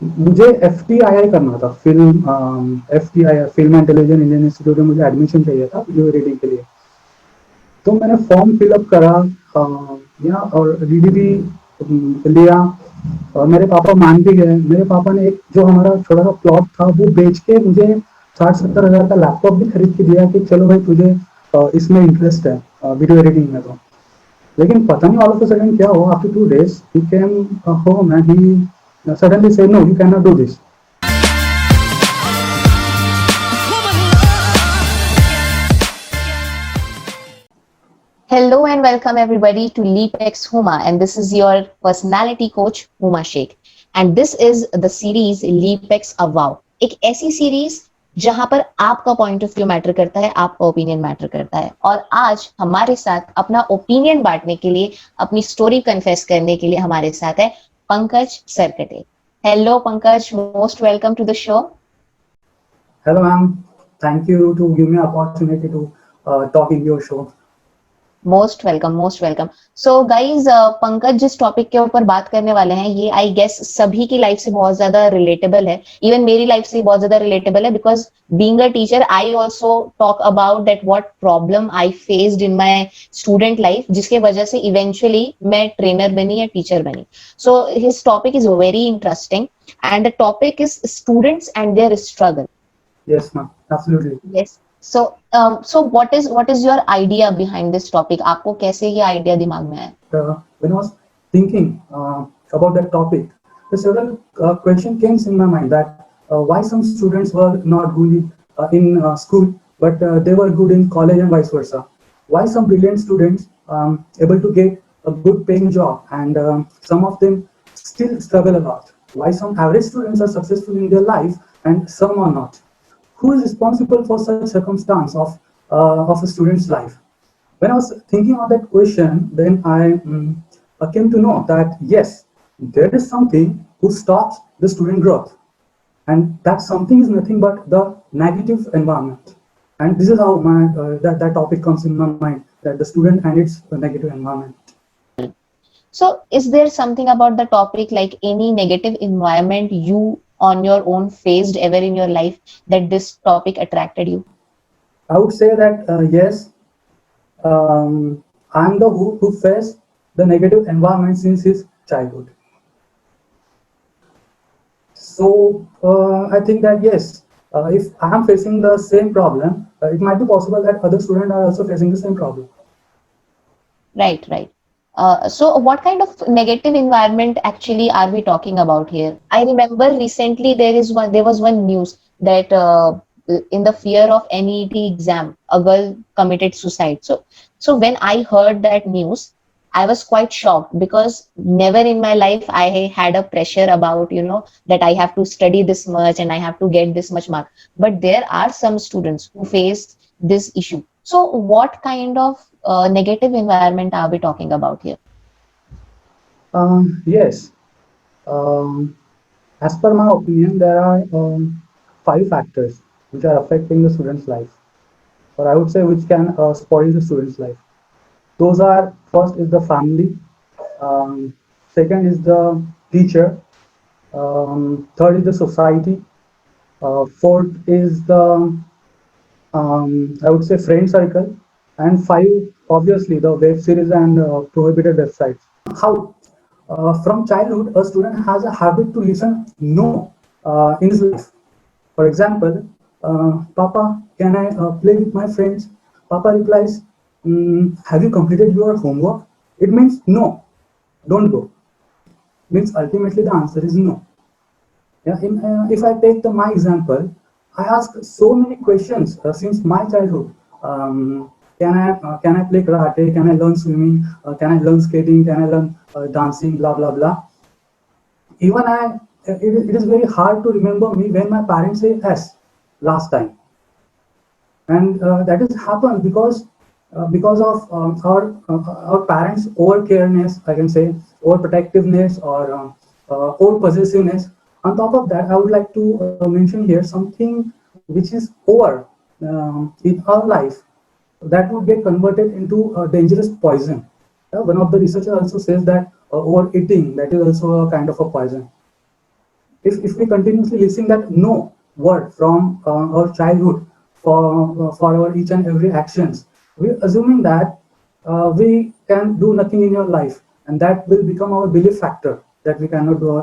मुझे FTII करना था, FTII film and television Indian institute में मुझे एडमिशन चाहिए था वीडियो एडिटिंग के लिए। तो मैंने फॉर्म फिलअप करा, और डीडीबी लिया। और मेरे पापा मान भी गए। मेरे पापा ने एक जो हमारा छोटा सा प्लॉट था वो बेच के मुझे 60-70 हज़ार का लैपटॉप भी खरीद के दिया कि चलो भाई तुझे इसमें इंटरेस्ट है, वीडियो एडिटिंग में। तो लेकिन पता नहीं ऑल ऑफ अ सडन क्या हुआ, after 2 days he came home and he suddenly said no, you cannot do this. Hello and welcome everybody to LeapX Huma, and this is your personality coach Huma Sheikh. And this is the series LeapX Wow. एक ऐसी series जहां पर आपका point of view matter करता है, आपका opinion matter करता है। और आज हमारे साथ अपना ओपिनियन बांटने के लिए, अपनी स्टोरी कन्फेस करने के लिए हमारे साथ है Pankaj Sarkate. Hello Pankaj, most welcome to the show. Hello ma'am, thank you to give me opportunity to talk in your show. Most welcome, most welcome. So guys, Pankaj जिस टॉपिक के ऊपर बात करने वाले हैं ये आई गेस सभी की लाइफ से बहुत ज्यादा रिलेटेबल है। इवन मेरी लाइफ से बहुत ज्यादा रिलेटेबल है, because being a teacher I also talk about that what problem I faced in my student life, जिसके वजह से इवेंचुअली मैं ट्रेनर बनी या टीचर बनी। So his topic is very interesting and the topic is students and their struggle. Yes ma'am, absolutely. Yes. So what is your idea behind this topic? आपको कैसे ये idea दिमाग में आया? When I was thinking about that topic, the several question came in my mind that why some students were not good in school, but they were good in college and vice versa. Why some brilliant students able to get a good paying job and some of them still struggle a lot. Why some average students are successful in their life and some are not. Who is responsible for such circumstance of a student's life? When I was thinking of that question, then I came to know that yes, there is something who stops the student growth, and that something is nothing but the negative environment. And this is how that topic comes in my mind, that the student and its negative environment. So is there something about the topic, like any negative environment you on your own faced ever in your life, that this topic attracted you? I would say that yes, I'm the who faced the negative environment since his childhood. So I think that yes, if I am facing the same problem, it might be possible that other students are also facing the same problem. Right, right. So what kind of negative environment actually are we talking about here? I remember recently there was one news that in the fear of NET exam, a girl committed suicide. So when I heard that news, I was quite shocked, because never in my life I had a pressure about, that I have to study this much and I have to get this much mark. But there are some students who face this issue. So what kind of negative environment are we talking about here? Yes, um, as per my opinion, there are 5 factors which are affecting the student's life, or I would say which can spoil the student's life. Those are: first is the family, second is the teacher, third is the society, fourth is the I would say friend circle, and five, obviously, the web series and prohibited websites. How from childhood a student has a habit to listen no in his life. For example, Papa, can I play with my friends? Papa replies, have you completed your homework? It means no, don't go. Means ultimately the answer is no. Yeah, if I take my example, I ask so many questions since my childhood. Can I play karate? Can I learn swimming? Can I learn skating? Can I learn dancing? Blah blah blah. Even it is very hard to remember me when my parents say yes last time, and that is happened because of our parents' over careness, I can say, over protectiveness, or over possessiveness. On top of that, I would like to mention here something which is over in our life that would get converted into a dangerous poison. One of the researchers also says that overeating, that is also a kind of a poison. if we continuously listen that no word from our childhood for our each and every actions, we're assuming that we can do nothing in your life, and that will become our belief factor that we cannot do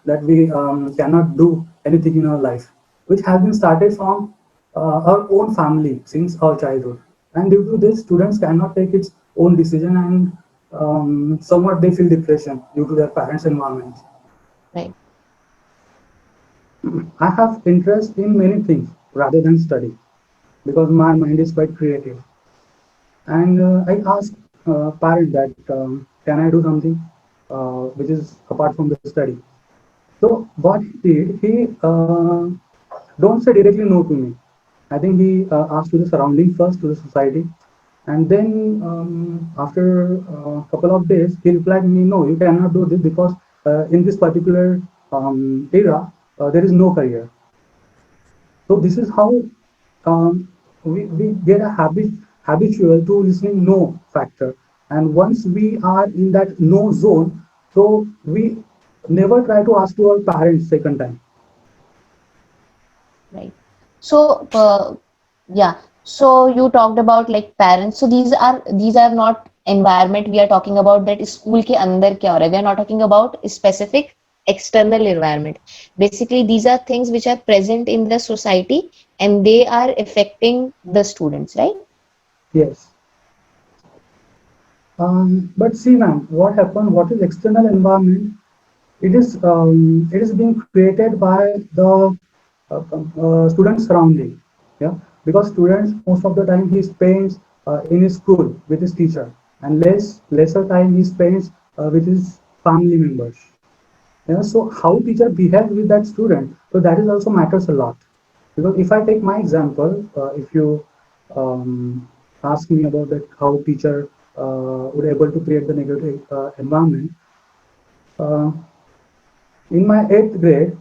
that we cannot do anything in our life, which has been started from our own family since our childhood. And due to this, students cannot take its own decision, and somewhat they feel depression due to their parents' environment. Right. I have interest in many things rather than study because my mind is quite creative. And I asked parent that can I do something which is apart from the study. So what he did, he don't say directly no to me. I think he asked to the surrounding first, to the society, and then after a couple of days, he replied me, no, you cannot do this because in this particular era, there is no career. So this is how we get a habitual to listening no factor. And once we are in that no zone, so we never try to ask to our parents second time. Right. So, yeah. So you talked about like parents. So these are not environment we are talking about that school के अंदर क्या हो रहा है. We are not talking about specific external environment. Basically, these are things which are present in the society and they are affecting the students, right? Yes. But see, ma'am, what happened? What is external environment? It is being created by the student surrounding. Yeah, because students most of the time he spends in his school with his teacher, and lesser time he spends with his family members. Yeah, so how teacher behaves with that student, so that is also matters a lot. Because if I take my example, if you um, ask me about that how teacher would able to create the negative environment, uh, in my eighth grade,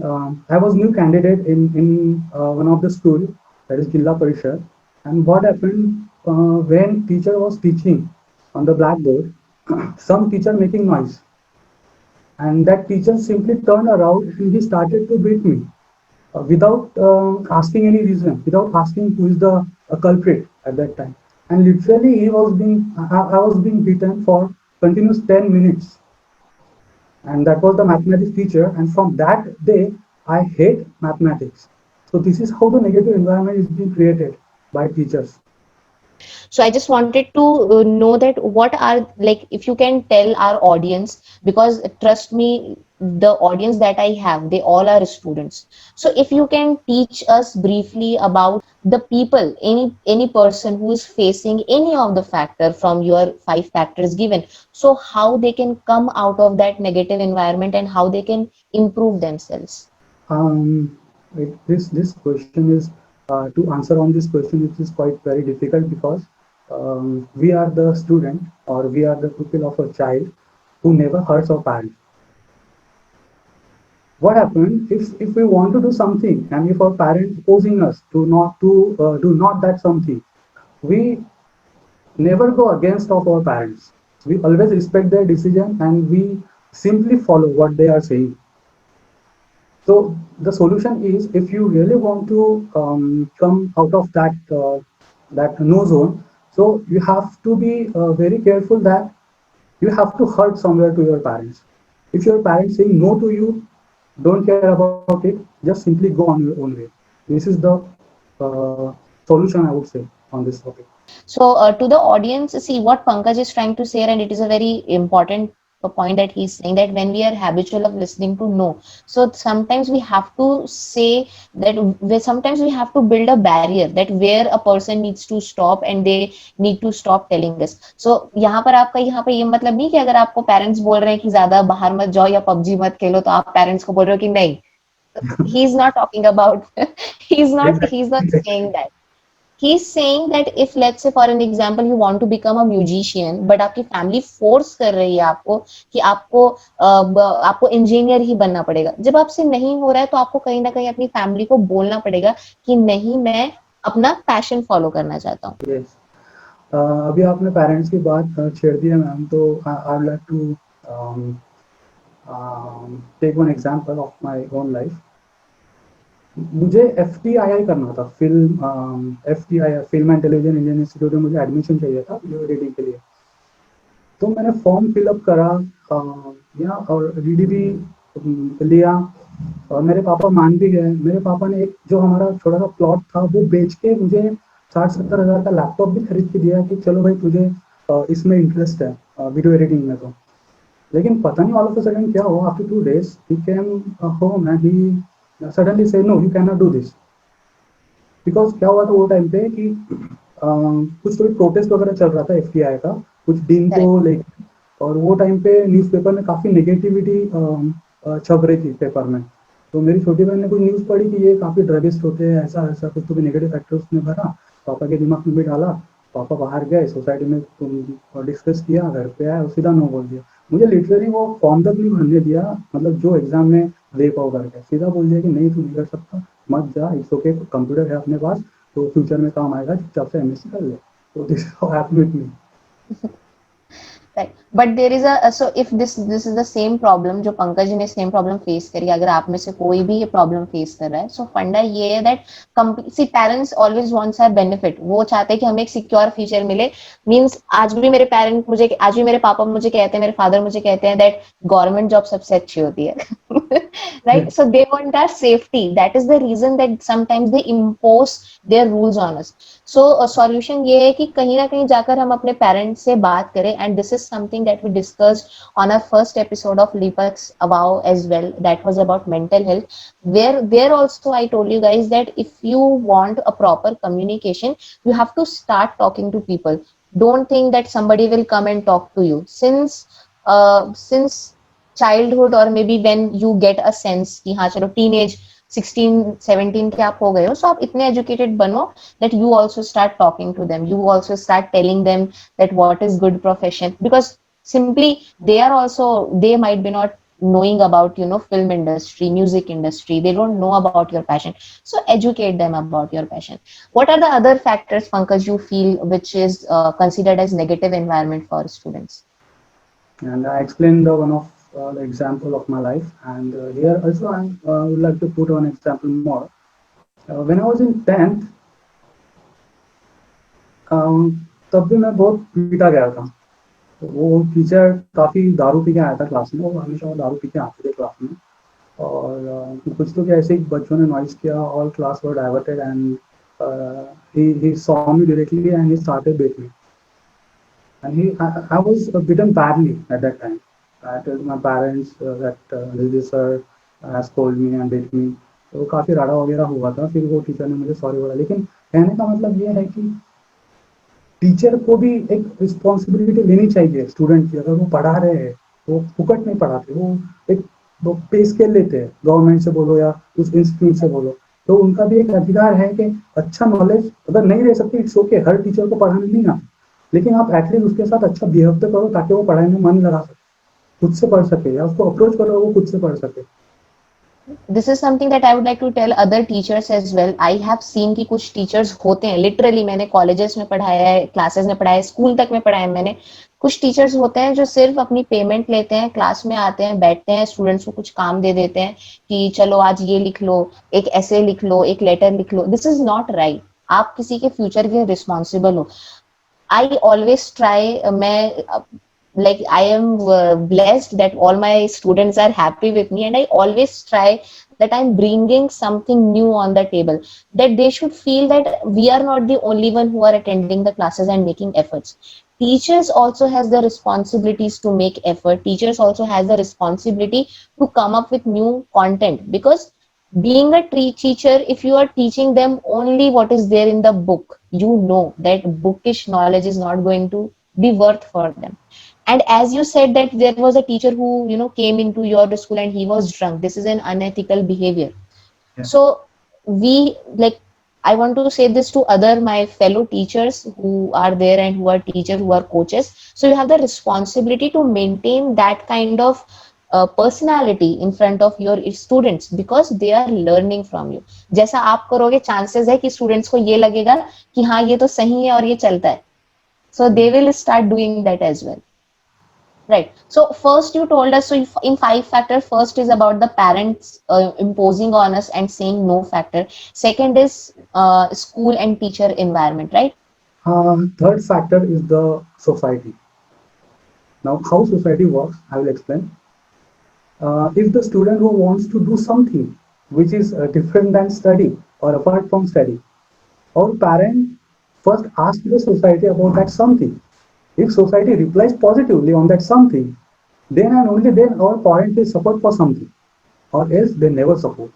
I was new candidate in one of the school, that is Jilla Parishad. And what happened when teacher was teaching on the blackboard, some teacher making noise, and that teacher simply turned around and he started to beat me without asking any reason, without asking who is the culprit at that time. And literally, I was being beaten for continuous 10 minutes, and that was the mathematics teacher. And from that day, I hate mathematics. So this is how the negative environment is being created by teachers. So I just wanted to know that what are like if you can tell our audience, because trust me, the audience that I have, they all are students. So if you can teach us briefly about the people, any person who is facing any of the factor from your five factors given, so how they can come out of that negative environment and how they can improve themselves. Um, this question is to answer on this question. It is quite very difficult because we are the student or we are the pupil of a child who never hurts our parents. What happens if we want to do something and if our parents opposing us to not to do not that something, we never go against of our parents. We always respect their decision and we simply follow what they are saying. So the solution is, if you really want to come out of that no zone, so you have to be very careful that you have to hurt somewhere to your parents. If your parents saying no to you, don't care about it. Just simply go on your own way. This is the solution, I would say, on this topic. So, to the audience, see what Pankaj is trying to say, and it is a very important point that he's saying that when we are habitual of listening to no, so sometimes we have to say that sometimes we have to build a barrier that where a person needs to stop and they need to stop telling us. So यहाँ पर आपका यहाँ पे ये मतलब नहीं कि अगर आपको पेरेंट्स बोल रहे हैं कि ज्यादा बाहर मत जाओ या पबजी मत खेलो तो आप पेरेंट्स को बोल रहे हो कि नहीं. He is not talking about. Exactly. He's not saying that. He's saying that if let's say for an example you want to become a musician but आपकी फैमिली फोर्स कर रही है आपको कि आपको इंजीनियर ही बनना पड़ेगा, जब आपसे नहीं हो रहा है तो आपको कहीं ना कहीं अपनी फैमिली को बोलना पड़ेगा कि नहीं, मैं अपना पैशन फॉलो करना चाहता हूँ. Yes. अभी आपने पेरेंट्स की बात छेड़ दी है मैम, तो I would like to take one example of my own life. मुझे FTII करना था, FTII film and television Indian institute में मुझे एडमिशन चाहिए था वीडियो एडिटिंग के लिए. तो मैंने फॉर्म फिलअप करा, या और DDB लिया, और मेरे पापा मान भी गए. मेरे पापा ने एक जो हमारा छोटा सा प्लॉट था वो बेच के मुझे 60-70 हज़ार का लैपटॉप भी खरीद के दिया कि चलो भाई तुझे इसमें इंटरेस्ट है वीडियो एडिटिंग में. तो लेकिन पता नहीं ऑल ऑफ अ सडन क्या हुआ, after 2 days he came home and he suddenly say no you can not do this. Because क्या हुआ था वो टाइम पे कि कुछ तो प्रोटेस्ट वगैरह चल रहा था FTI का, कुछ दिन को करेक्ट. लेकर. और वो टाइम पे न्यूज़पेपर में काफ़ी नेगेटिविटी छप रही थी पेपर में. तो मेरी छोटी बहन ने कुछ न्यूज़ पढ़ी कि ये काफ़ी ड्रगिस्ट होते हैं, ऐसा ऐसा कुछ तो भी नेगेटिव फैक्टर उसने भरा, पापा के दिमाग में भी डाला. पापा बाहर गए सोसाइटी में, तुम डिस्कस किया, घर पे आया और सीधा नो बोल दिया. मुझे लिटरली वो फॉर्म तक नहीं भरने दिया, मतलब जो एग्जाम में दे पाओ करके सीधा बोल दिया कि नहीं तू नहीं कर सकता, मत जा, इट्स ओके, कंप्यूटर है अपने पास, तो फ्यूचर में काम आएगा, चुपचाप से MSc कर ले. तो this how happened with me. Right. But there is a so if this is the same problem जो पंकज जी ने सेम प्रॉब्लम फेस करी, अगर आप में से कोई भी ये प्रॉब्लम फेस कर रहा है, सो फंडा ये है that see parents always wants our benefit. वो चाहते हैं कि हमें एक सिक्योर फ्यूचर मिले. मींस आज भी मेरे पापा मुझे कहते हैं, मेरे फादर मुझे कहते हैं दैट गवर्नमेंट जॉब सबसे अच्छी होती है. Right. So they want our safety. That is the reason that sometimes they impose their rules on us. So solution ये है कि कहीं ना कहीं जाकर हम अपने पेरेंट्स से बात करें. And this is something that we discussed on our first episode of Leapak's Above as well, that was about mental health, where there also I told you guys that if you want a proper communication, you have to start talking to people. Don't think that somebody will come and talk to you. Since childhood, or maybe when you get a sense कि हाँ चलो teenage 16-17 के आप हो गए हो, so आप इतने educated बनो that you also start talking to them, you also start telling them that what is good profession, because simply they might be not knowing about film industry, music industry, they don't know about your passion. So educate them about your passion. What are the other factors, Pankaj, you feel which is considered as negative environment for students? And I explained one of the example of my life, and here also I would like to put one example more. When I was in 10th, तब भी मैं बहुत पीटा गया था. तो वो teacher काफ़ी दारू पी के आया था क्लास में, वो हमेशा वो दारू पी के आते थे क्लास में. और कुछ तो क्या ऐसे ही बच्चों ने नॉइस किया, all class were diverted, and he saw me directly and he started beating me. And I was beaten badly at that time. I told my parents that this sir has called me and beat me. तो काफ़ी राड़ा वगैरह हुआ था. फिर वो teacher ने मुझे sorry बोला. लेकिन कहने का मतलब ये है कि टीचर को भी एक रिस्पॉन्सिबिलिटी लेनी चाहिए स्टूडेंट की. अगर वो पढ़ा रहे हैं वो फुकट नहीं पढ़ाते, एक वो पे स्केल लेते हैं, गवर्नमेंट से बोलो या उस इंस्टीट्यूट से बोलो. तो उनका भी एक अधिकार है कि अच्छा नॉलेज अगर नहीं दे सकते, इट्स ओके, हर टीचर को पढ़ाने नहीं आता, लेकिन आप एटलीस्ट उसके साथ अच्छा बिहेव तो करो ताकि वो पढ़ाई में मन लगा सके, खुद से पढ़ सके, या उसको अप्रोच करो वो खुद से पढ़ सके. This is something that I would like to tell other teachers as well. I have seen कि कुछ teachers होते हैं, literally मैंने colleges में पढ़ाया है, classes में पढ़ाया है, school तक में पढ़ाया है मैंने. कुछ टीचर्स होते हैं जो सिर्फ अपनी पेमेंट लेते हैं, क्लास में आते हैं, बैठते हैं, स्टूडेंट्स को कुछ काम दे देते हैं कि चलो आज ये लिख लो, एक ऐसे लिख लो, एक लेटर लिख लो. This is not right. आप किसी के फ्यूचर के रिस्पॉन्सिबल हो. I always try, like I am blessed that all my students are happy with me, and I always try that I'm bringing something new on the table, that they should feel that we are not the only one who are attending the classes and making efforts. Teachers also has the responsibilities to make effort. Teachers also has the responsibility to come up with new content, because being a teacher, if you are teaching them only what is there in the book, you know that bookish knowledge is not going to be worth for them. And as you said that there was a teacher who came into your school and he was drunk, this is an unethical behavior. Yeah. So we, like, I want to say this to other my fellow teachers who are there and who are teachers, who are coaches. So you have the responsibility to maintain that kind of personality in front of your students, because they are learning from you. जैसा आप करोगे, chances है कि students को ये लगेगा कि हाँ ये तो सही है और ये चलता है. So they will start doing that as well. Right. So first you told us, so if in five factor, first is about the parents imposing on us and saying no factor. Second is school and teacher environment, right? Third factor is the society. Now, how society works, I will explain. If the student who wants to do something which is different than study or apart from study, our parent first ask the society about that something. If society replies positively on that something, then and only then our parent will support for something, or else they never support.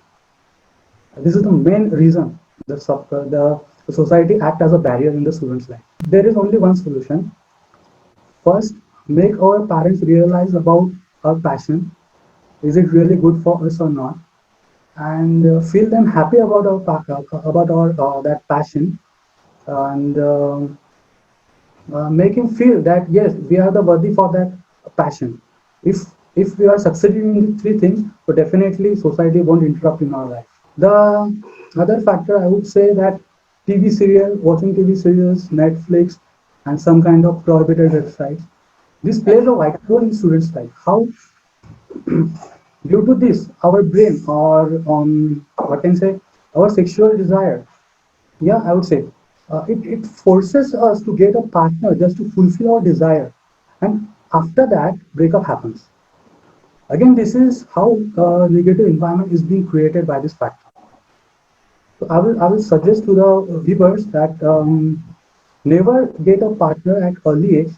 This is the main reason the society act as a barrier in the student's life. There is only one solution. First, make our parents realize about our passion. Is it really good for us or not? And feel them happy about our that passion, and make him feel that yes, we are the worthy for that passion. If we are succeeding in the three things, so definitely society won't interrupt in our life. The other factor I would say that watching TV serials, Netflix, and some kind of prohibited websites. This plays a vital role in students' life. How due to this, our brain or what can say, our sexual desire, yeah, I would say, it forces us to get a partner just to fulfill our desire, and after that, breakup happens. Again, this is how negative environment is being created by this factor. So I will suggest to the viewers that never get a partner at early age.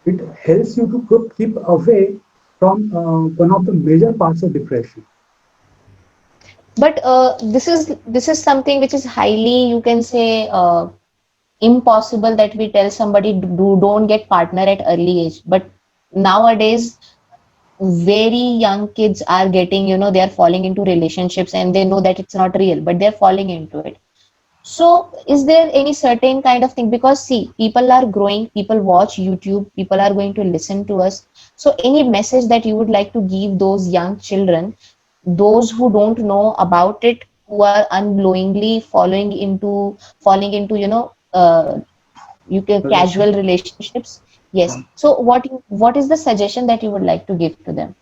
It helps you to keep away from one of the major parts of depression. But this is something which is highly, you can say, impossible that we tell somebody don't get partner at early age. But nowadays, very young kids are getting, they are falling into relationships and they know that it's not real, but they're falling into it. So, is there any certain kind of thing? Because see, people are growing, people watch YouTube, people are going to listen to us. So, any message that you would like to give those young children, those who don't know about it, who are unknowingly falling into, you can casual Relation. relationships. Yes. Yeah. So, what is the suggestion that you would like to give to them?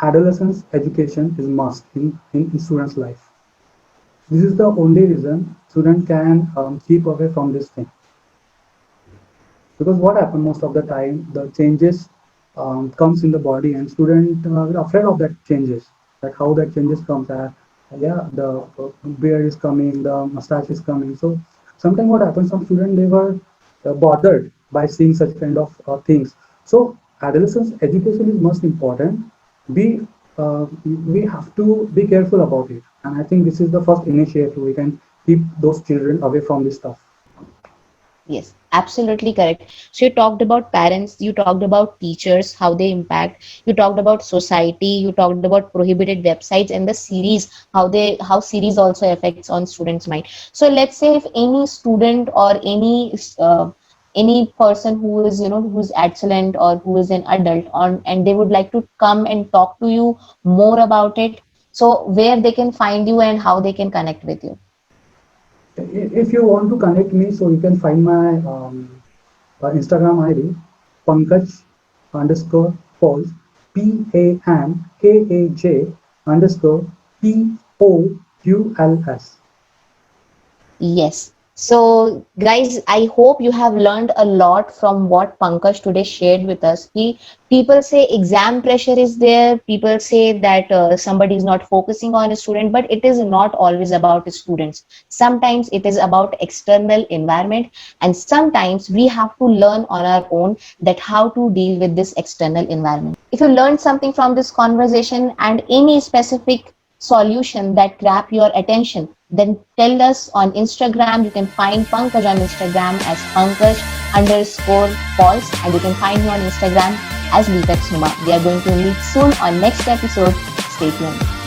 Adolescence education is must in students' life. This is the only reason student can keep away from this thing. Because what happens most of the time, the changes comes in the body, and student are afraid of that changes. That how that changes comes. Yeah, the beard is coming, the mustache is coming. So sometimes what happens, some student they were bothered by seeing such kind of things. So adolescence education is most important. Be we have to be careful about it, and I think this is the first initiative we can keep those children away from this stuff. Yes, absolutely correct. So you talked about parents, you talked about teachers, how they impact, you talked about society, you talked about prohibited websites and the series, how series also affects on students' mind. So let's say if any student or any person who is who's excellent or who is an adult on and they would like to come and talk to you more about it. So where they can find you and how they can connect with you. If you want to connect me, so you can find my Instagram ID, Pankaj underscore Pauls, PANKAJ underscore POULS. Yes. So, guys, I hope you have learned a lot from what Pankaj today shared with us. People say exam pressure is there. People say that somebody is not focusing on a student, but it is not always about students. Sometimes it is about external environment, and sometimes we have to learn on our own that how to deal with this external environment. If you learned something from this conversation and any specific solution that grab your attention, then tell us on Instagram. You can find Pankaj on Instagram as Pankaj underscore Pauls, and you can find me on Instagram as Deepak Suma. We are going to meet soon on next episode. Stay tuned.